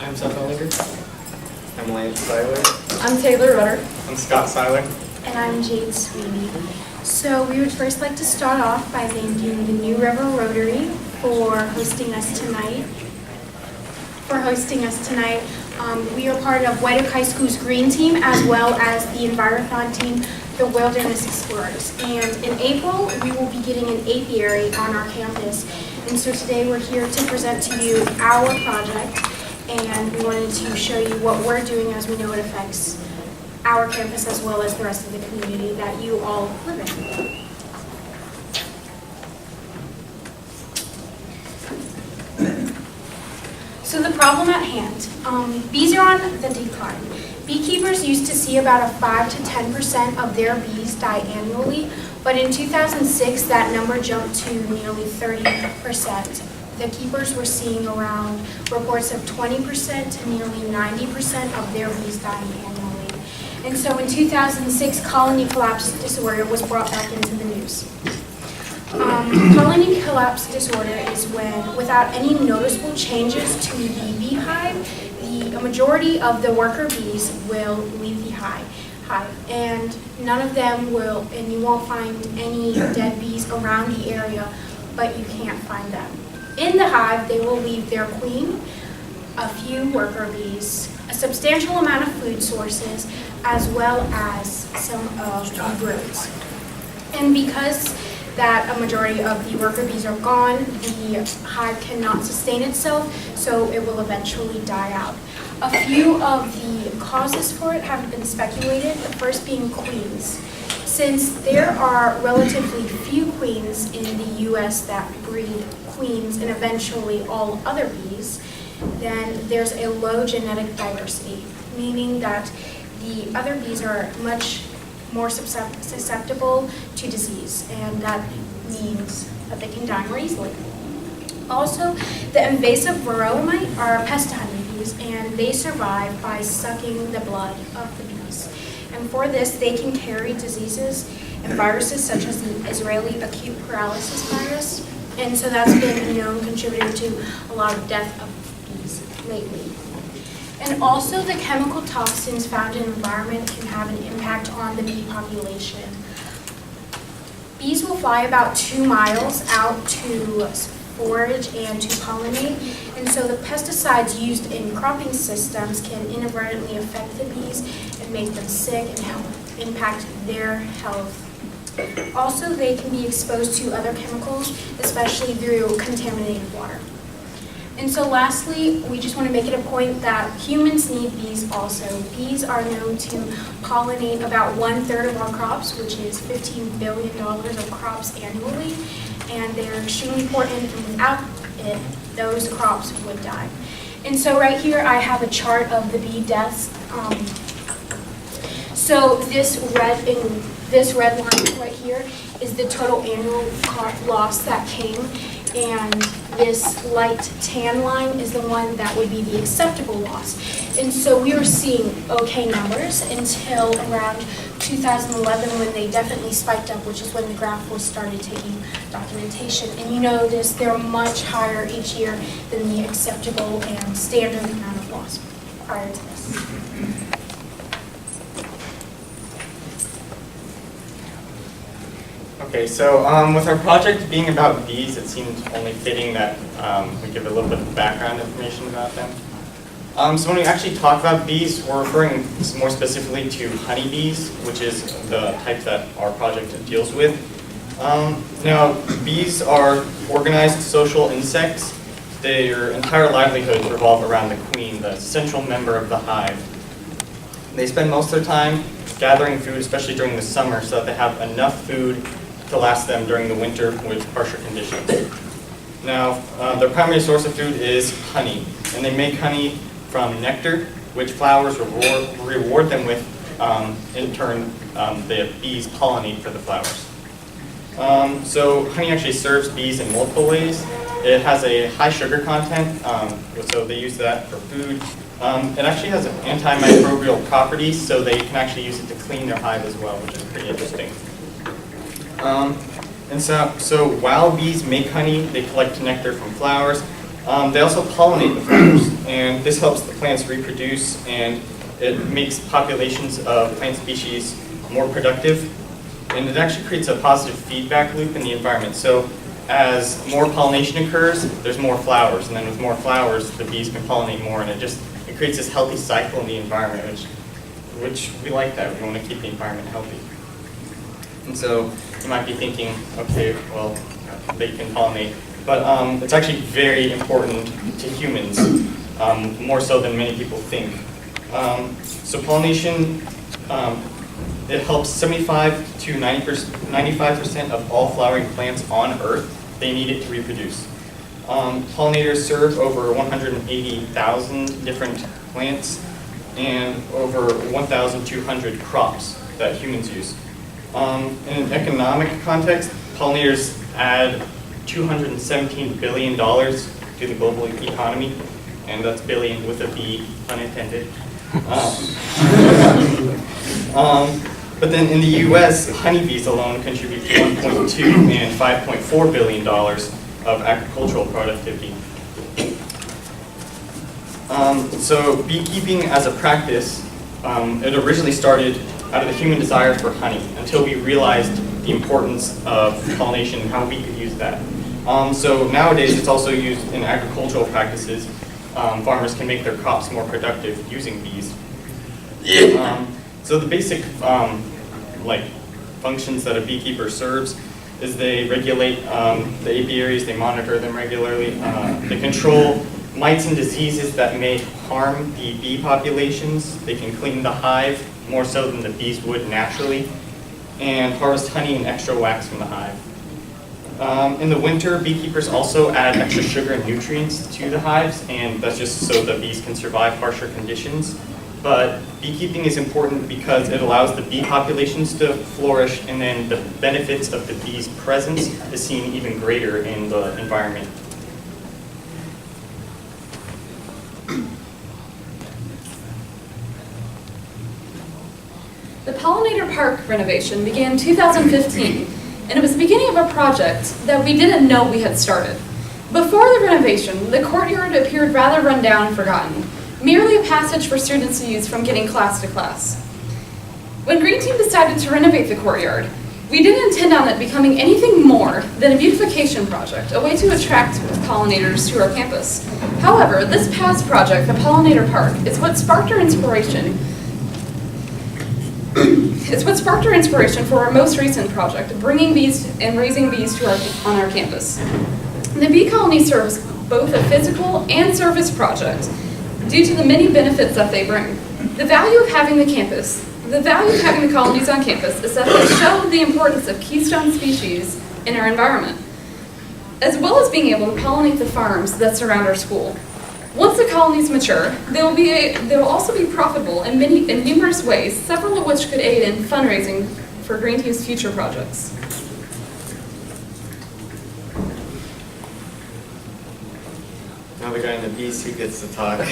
I'm Seth Ellinger. I'm Lance Seiler. I'm Taylor Rutter. I'm Scott Seiler. And I'm Jade Sweeney. So we would first like to start off by thanking the New River Rotary for hosting us tonight. We are part of White Oak High School's Green Team as well as the Envirothon team, the Wilderness Explorers. And in April, we will be getting an apiary on our campus. And so today we're here to present to you our project, and we wanted to show you what we're doing as we know it affects our campus as well as the rest of the community that you all live in. So the problem at hand, bees are on the decline. Beekeepers used to see about a 5 to 10% of their bees die annually, but in 2006 that number jumped to nearly 30%. The keepers were seeing around reports of 20% to nearly 90% of their bees dying annually. And so in 2006, colony collapse disorder was brought back into the news. Colony collapse disorder is when, without any noticeable changes to the beehive, the majority of the worker bees will leave the hive, and none of them will, and you won't find any dead bees around the area, but you can't find them. In the hive, they will leave their queen, a few worker bees, a substantial amount of food sources, as well as some of the broods. And because that a majority of the worker bees are gone, the hive cannot sustain itself, so it will eventually die out. A few of the causes for it have been speculated, the first being queens. Since there are relatively few queens in the U.S. that breed queens and eventually all other bees, then there's a low genetic diversity, meaning that the other bees are much more susceptible to disease, and that means that they can die more easily. Also, the invasive varroa mite are pest honeybees, and they survive by sucking the blood of the bees. And for this, they can carry diseases and viruses such as the Israeli acute paralysis virus, and so that's been a known contributor to a lot of death of bees lately. And also the chemical toxins found in the environment can have an impact on the bee population. Bees will fly about 2 miles out to forage and to pollinate, and so the pesticides used in cropping systems can inadvertently affect the bees and make them sick and impact their health. Also, they can be exposed to other chemicals, especially through contaminated water. And so lastly, we just want to make it a point that humans need bees also. Bees are known to pollinate about 1/3 of our crops, which is $15 billion of crops annually, and they're extremely important, and without it, those crops would die. And so right here, I have a chart of the bee deaths. So this red line right here is the total annual crop loss that came, and this light tan line is the one that would be the acceptable loss. And so we were seeing okay numbers until around 2011 when they definitely spiked up, which is when the graph was started taking documentation. And you notice they're much higher each year than the acceptable and standard amount of loss prior to this. Okay, so with our project being about bees, it seemed only fitting that we give a little bit of background information about them. So when we actually talk about bees, we're referring more specifically to honeybees, which is the type that our project deals with. Now, bees are organized social insects. Their entire livelihoods revolve around the queen, the central member of the hive. They spend most of their time gathering food, especially during the summer, so that they have enough food to last them during the winter with harsher conditions. Now, their primary source of food is honey, and they make honey from nectar, which flowers reward them with. In turn, the bees pollinate for the flowers. So honey actually serves bees in multiple ways. It has a high sugar content, so they use that for food. It actually has antimicrobial properties, so they can actually use it to clean their hive as well, which is pretty interesting. And so while bees make honey, they collect nectar from flowers, They also pollinate the flowers, and this helps the plants reproduce, and it makes populations of plant species more productive, and it actually creates a positive feedback loop in the environment. So as more pollination occurs, there's more flowers, and then with more flowers, the bees can pollinate more, and it creates this healthy cycle in the environment, which we like that. We want to keep the environment healthy. And so you might be thinking, okay, well, they can pollinate, but it's actually very important to humans, more so than many people think. So pollination, it helps 75 to 95% of all flowering plants on Earth. They need it to reproduce. Pollinators serve over 180,000 different plants and over 1,200 crops that humans use. In an economic context, pollinators add $217 billion to the global economy, and that's billion with a B, unintended. But then in the US, honeybees alone contribute 1.2 and $5.4 billion of agricultural productivity. So beekeeping as a practice, it originally started out of the human desire for honey until we realized the importance of pollination and how we could use that. So nowadays it's also used in agricultural practices. Farmers can make their crops more productive using bees. So the basic functions that a beekeeper serves is they regulate the apiaries, they monitor them regularly, they control mites and diseases that may harm the bee populations, they can clean the hive more so than the bees would naturally, and harvest honey and extra wax from the hive. In the winter, beekeepers also add extra sugar and nutrients to the hives, and that's just so the bees can survive harsher conditions. But beekeeping is important because it allows the bee populations to flourish, and then the benefits of the bee's presence is seen even greater in the environment. The Pollinator Park renovation began in 2015, and it was the beginning of a project that we didn't know we had started. Before the renovation, the courtyard appeared rather run down and forgotten, merely a passage for students to use from getting class to class. When Green Team decided to renovate the courtyard, we didn't intend on it becoming anything more than a beautification project, a way to attract pollinators to our campus. However, this past project, the Pollinator Park, is what sparked our inspiration. It's what sparked our inspiration for our most recent project, bringing bees and raising bees on our campus. The bee colony serves both a physical and service project due to the many benefits that they bring. The value of having the colonies on campus is that they show the importance of keystone species in our environment, as well as being able to pollinate the farms that surround our school. Once the colonies mature, they will also be profitable in numerous ways, several of which could aid in fundraising for Green Team's future projects. Now the guy in the bee suit gets to talk.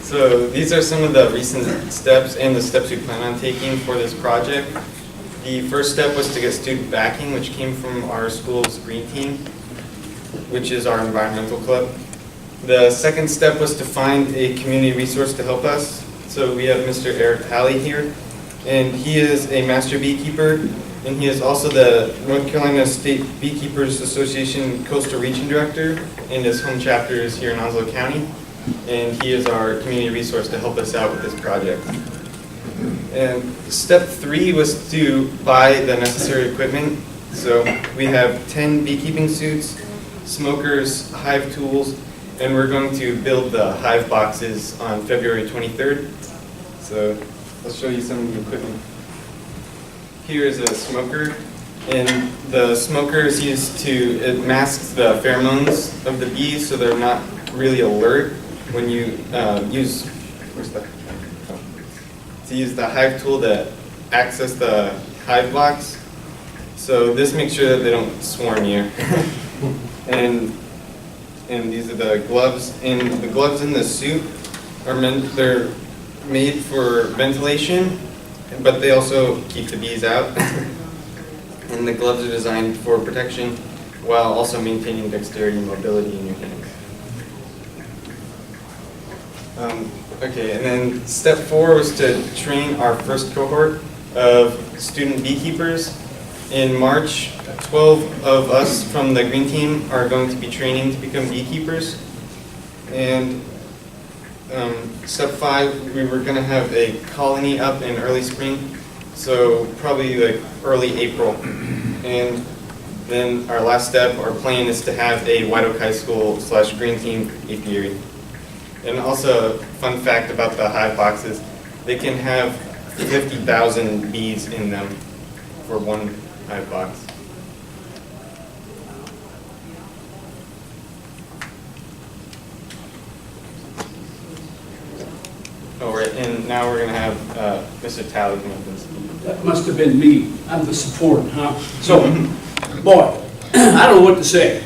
So these are some of the recent steps and the steps we plan on taking for this project. The first step was to get student backing, which came from our school's Green Team, which is our environmental club. The second step was to find a community resource to help us. So we have Mr. Eric Talley here, and he is a master beekeeper, and he is also the North Carolina State Beekeepers Association Coastal Region Director, and his home chapter is here in Onslow County, and he is our community resource to help us out with this project. And step 3 was to buy the necessary equipment. So we have 10 beekeeping suits, smokers, hive tools, and we're going to build the hive boxes on February 23rd. So I'll show you some of the equipment. Here is a smoker, and the smoker is used it masks the pheromones of the bees so they're not really alert when you use the hive tool to access the hive box. So this makes sure that they don't swarm you. And these are the gloves. And the gloves in the suit they're made for ventilation, but they also keep the bees out. And the gloves are designed for protection while also maintaining dexterity and mobility in your hands. Okay, and then step 4 was to train our first cohort of student beekeepers. In March, 12 of us from the green team are going to be training to become beekeepers. And step 5, we were going to have a colony up in early spring, so probably like early April. And then our last step, our plan is to have a White Oak High School / green team apiary. And also, a fun fact about the hive boxes, they can have 50,000 bees in them for one hive box. Oh, right, and now we're going to have Mr. Talley come up and speak. That must have been me. I'm the support, huh? So, boy, I don't know what to say.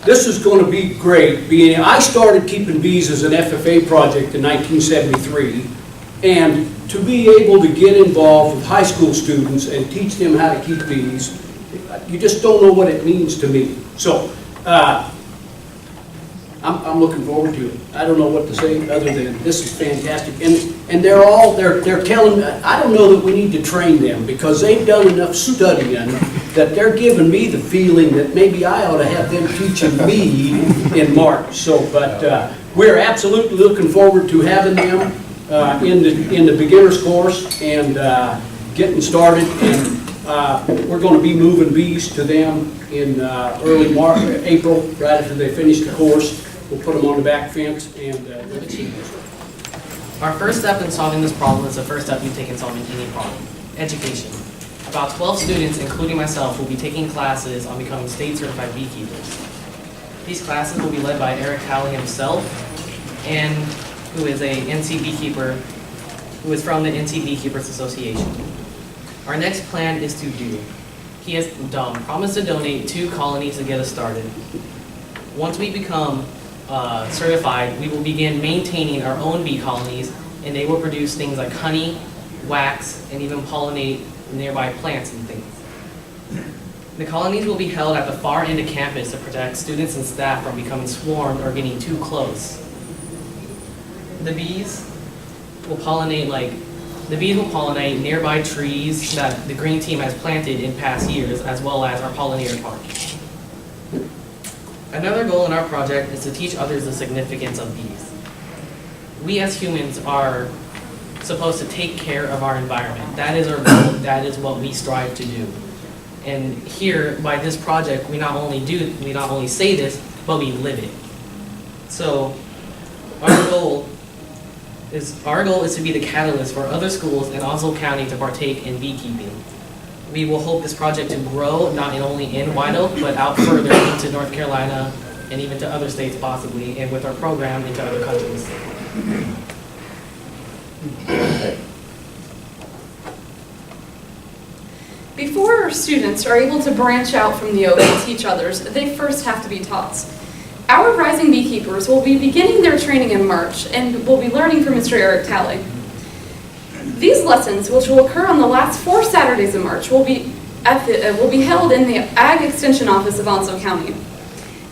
This is going to be great. I started keeping bees as an FFA project in 1973, and to be able to get involved with high school students and teach them how to keep bees, you just don't know what it means to me. So, I'm looking forward to it. I don't know what to say other than this is fantastic. And they're telling, I don't know that we need to train them because they've done enough studying that they're giving me the feeling that maybe I ought to have them teaching me in March. So, but we're absolutely looking forward to having them in the beginner's course and getting started. And we're going to be moving bees to them in early March, April, right after they finish the course. We'll put them on the back fence and Our first step in solving this problem is the first step you take in solving any problem: education. About 12 students, including myself, will be taking classes on becoming state certified beekeepers. These classes will be led by Eric Talley himself, and who is a NC beekeeper, who is from the NC Beekeepers Association. Our next plan is to do. He has promised to donate 2 colonies to get us started. Once we become certified, we will begin maintaining our own bee colonies, and they will produce things like honey, wax, and even pollinate nearby plants and things. The colonies will be held at the far end of campus to protect students and staff from becoming swarmed or getting too close. The bees will pollinate nearby trees that the green team has planted in past years, as well as our pollinator park. Another goal in our project is to teach others the significance of bees. We as humans are supposed to take care of our environment. That is our goal. That is what we strive to do. And here, by this project, we not only say this, but we live it. So, our goal is to be the catalyst for other schools in Onslow County to partake in beekeeping. We will hope this project to grow not only in White Oak, but out further into North Carolina and even to other states possibly, and with our program into other countries. Before our students are able to branch out from the oak and teach others, they first have to be taught. Our rising beekeepers will be beginning their training in March and will be learning from Mr. Eric Talley. These lessons, which will occur on the last 4 Saturdays in March, will be held in the Ag Extension Office of Onslow County.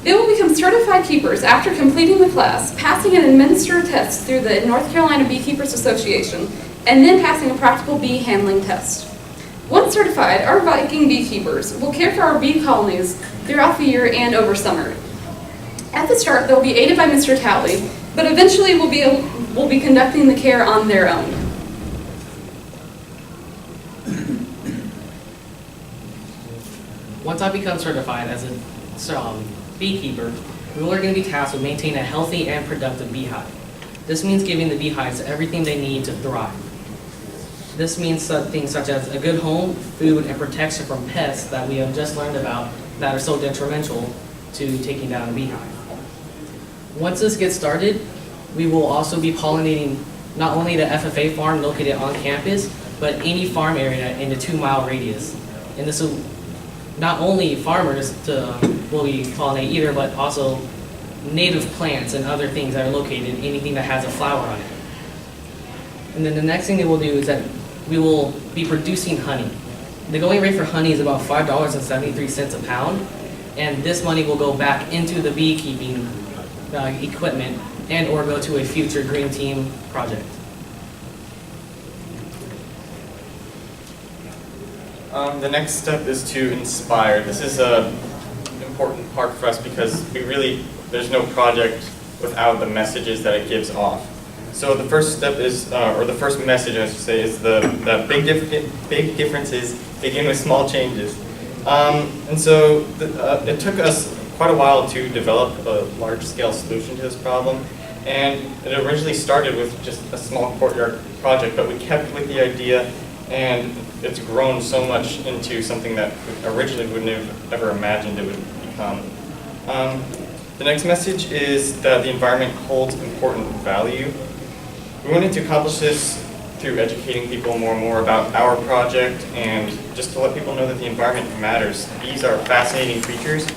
They will become certified keepers after completing the class, passing an administered test through the North Carolina Beekeepers Association, and then passing a practical bee handling test. Once certified, our Viking beekeepers will care for our bee colonies throughout the year and over summer. At the start, they'll be aided by Mr. Talley, but eventually will be conducting the care on their own. Once I become certified as a beekeeper, we are going to be tasked with maintaining a healthy and productive beehive. This means giving the beehives everything they need to thrive. This means things such as a good home, food, and protection from pests that we have just learned about that are so detrimental to taking down a beehive. Once this gets started, we will also be pollinating not only the FFA farm located on campus, but any farm area in the 2-mile radius. And this will not only farmers will be pollinate either, but also native plants and other things that are located, anything that has a flower on it. And then the next thing that we'll do is that we will be producing honey. The going rate for honey is about $5.73 a pound, and this money will go back into the beekeeping equipment and or go to a future Green Team project. The next step is to inspire. This is an important part for us because there's no project without the messages that it gives off. So the first step is, or the first message I should say, is that big differences begin with small changes. And so it took us quite a while to develop a large-scale solution to this problem. And it originally started with just a small courtyard project, but we kept with the idea, and it's grown so much into something that we originally wouldn't have ever imagined it would become. The next message is that the environment holds important value. We wanted to accomplish this through educating people more and more about our project and just to let people know that the environment matters. Bees are fascinating creatures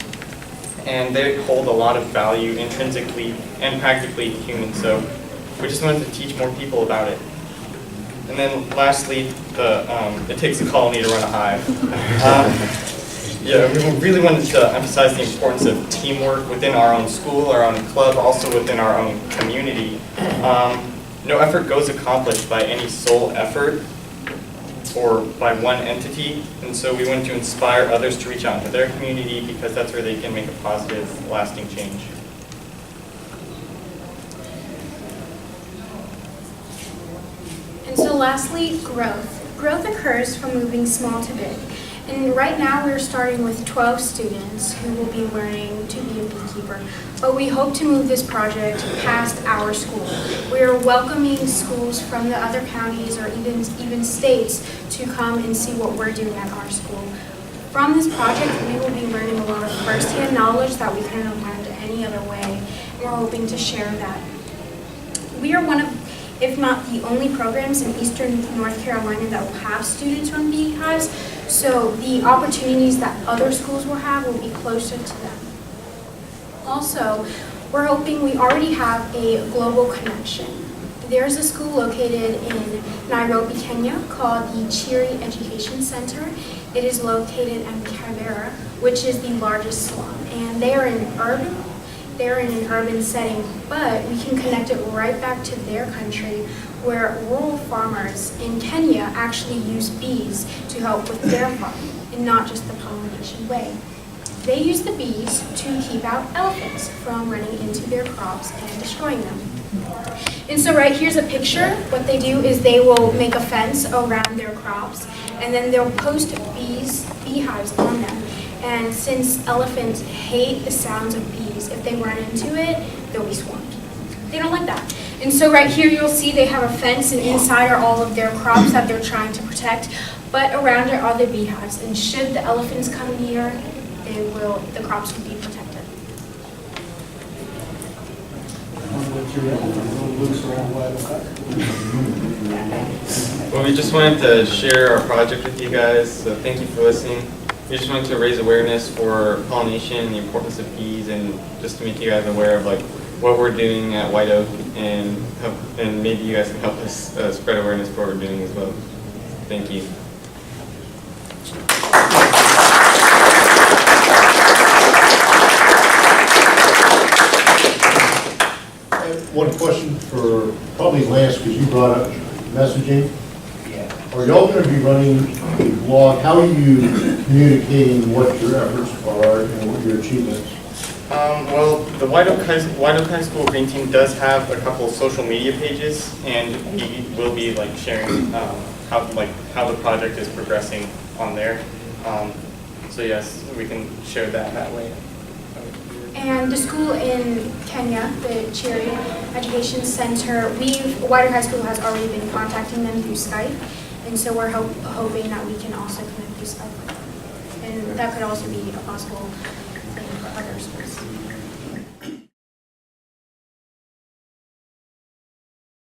and they hold a lot of value intrinsically and practically to humans, so we just wanted to teach more people about it. And then lastly, it takes a colony to run a hive. Yeah, we really wanted to emphasize the importance of teamwork within our own school, our own club, also within our own community. No effort goes accomplished by any sole effort or by one entity, and so we wanted to inspire others to reach out into their community because that's where they can make a positive, lasting change. And so lastly, growth. Growth occurs from moving small to big. And right now we're starting with 12 students who will be learning to be a beekeeper. But we hope to move this project past our school. We are welcoming schools from the other counties or even states to come and see what we're doing at our school. From this project, we will be learning a lot of first-hand knowledge that we couldn't have learned any other way. And we're hoping to share that. We are one of, if not the only programs in Eastern North Carolina that will have students run beehives, so the opportunities that other schools will have will be closer to them. Also, we're hoping we already have a global connection. There's a school located in Nairobi, Kenya called the Cheery Education Center. It is located in Kibera, which is the largest slum, and they're in an urban setting, but we can connect it right back to their country where rural farmers in Kenya actually use bees to help with their farming and not just the pollination way. They use the bees to keep out elephants from running into their crops and destroying them. And so right here's a picture. What they do is they will make a fence around their crops and then they'll post beehives on them. And since elephants hate the sounds of bees, if they run into it, they'll be swamped. They don't like that. And so right here you'll see they have a fence and inside are all of their crops that they're trying to protect, but around it are the beehives. And should the elephants come near, the crops will be protected. Well, we just wanted to share our project with you guys, so thank you for listening. We just wanted to raise awareness for pollination, the importance of bees, and just to make you guys aware of what we're doing at White Oak, and maybe you guys can help us spread awareness for what we're doing as well. Thank you. One question for probably Lance, because you brought up messaging. Are y'all going to be running a blog? How are you communicating what your efforts are and what your achievements? Well, the White Oak High School Green Team does have a couple of social media pages, and we will be sharing how the project is progressing on there. So yes, we can share that way. And the school in Kenya, the Cheery Education Center, White High School has already been contacting them through Skype, and so we're hoping that we can also connect through Skype with them. And that could also be a possible thing for other schools.